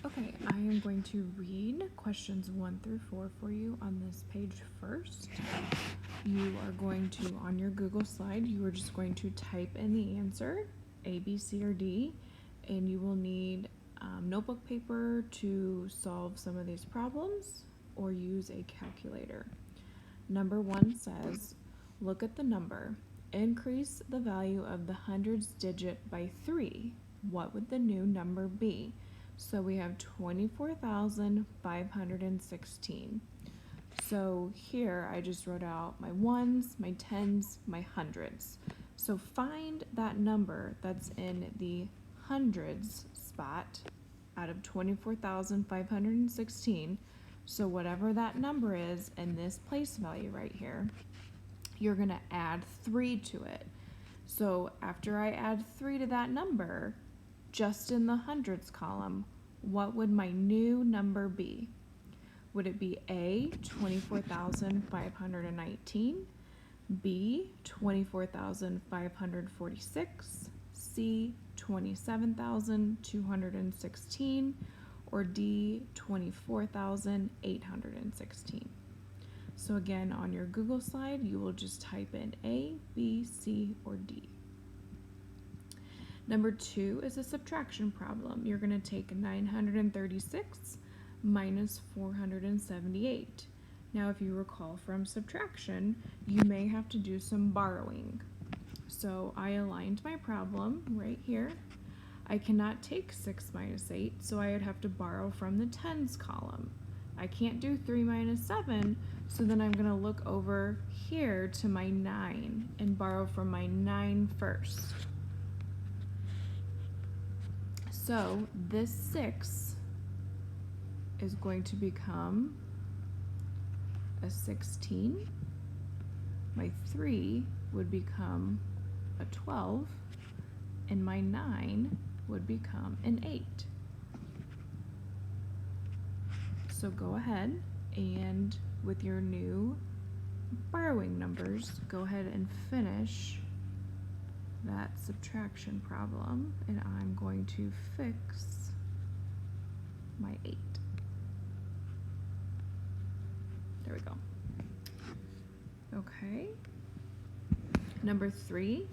Okay, I am going to read questions 1 through 4 for you on this page first. You are going to, on your Google slide, you are just going to type in the answer, A, B, C, or D, and you will need notebook paper to solve some of these problems or use a calculator. Number 1 says, look at the number. Increase the value of the hundreds digit by 3. What would the new number be? So we have 24,516. So here I just wrote out my ones, my tens, my hundreds. So find that number that's in the hundreds spot out of 24,516. So whatever that number is in this place value right here, you're going to add 3 to it. So after I add 3 to that number, just in the hundreds column, what would my new number be? Would it be A, 24,519, B, 24,546, C, 27,216, or D, 24,816? So again, on your Google slide, you will just type in A, B, C, or D. Number 2 is a subtraction problem. You're going to take 936 minus 478. Now, if you recall from subtraction, you may have to do some borrowing. So I aligned my problem right here. I cannot take 6 minus 8, so I would have to borrow from the tens column. I can't do 3 minus 7, so then I'm going to look over here to my 9 and borrow from my 9 first. So this 6 is going to become a 16. My 3 would become a 12, and my 9 would become an 8. So go ahead and with your new borrowing numbers, go ahead and finish that subtraction problem, and I'm going to fix my 8. There we go. Okay. Number 3,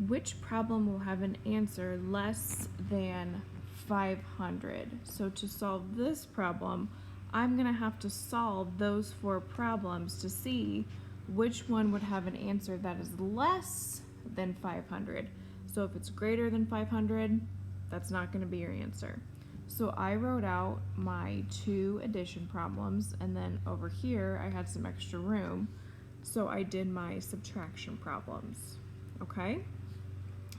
which problem will have an answer less than 500? So to solve this problem, I'm going to have to solve those 4 problems to see which one would have an answer that is less than 500. So if it's greater than 500, that's not going to be your answer. So I wrote out my 2 addition problems, and then over here I had some extra room, so I did my subtraction problems. Okay?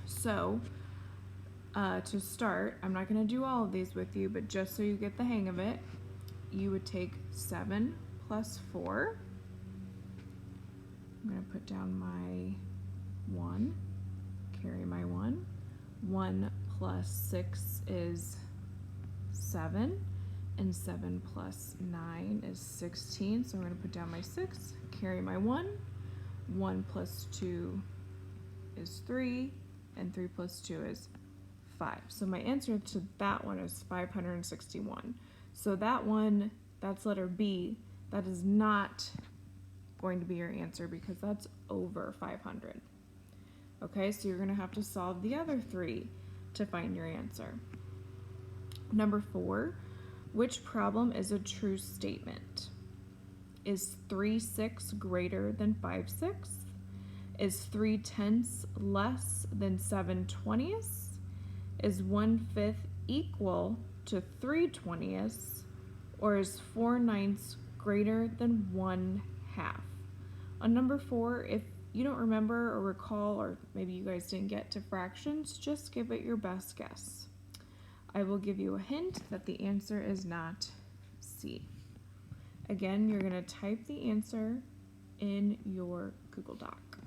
So to start, I'm not going to do all of these with you, but just so you get the hang of it, you would take 7 plus 4. I'm going to put down my 1, carry my 1. 1 plus 6 is 7, and 7 plus 9 is 16, so I'm going to put down my 6, carry my 1. 1 plus 2 is 3, and 3 plus 2 is 5. So my answer to that one is 561. So that one, that's letter B, that is not going to be your answer because that's over 500. Okay, so you're going to have to solve the other 3 to find your answer. Number 4, which problem is a true statement? Is 3/6 greater than 5/6? Is 3/10 less than 7/20? Is 1/5 equal to 3/20? Or is 4/9 greater than 1/2? On number 4, if you don't remember or recall, or maybe you guys didn't get to fractions, just give it your best guess. I will give you a hint that the answer is not C. Again, you're going to type the answer in your Google Doc.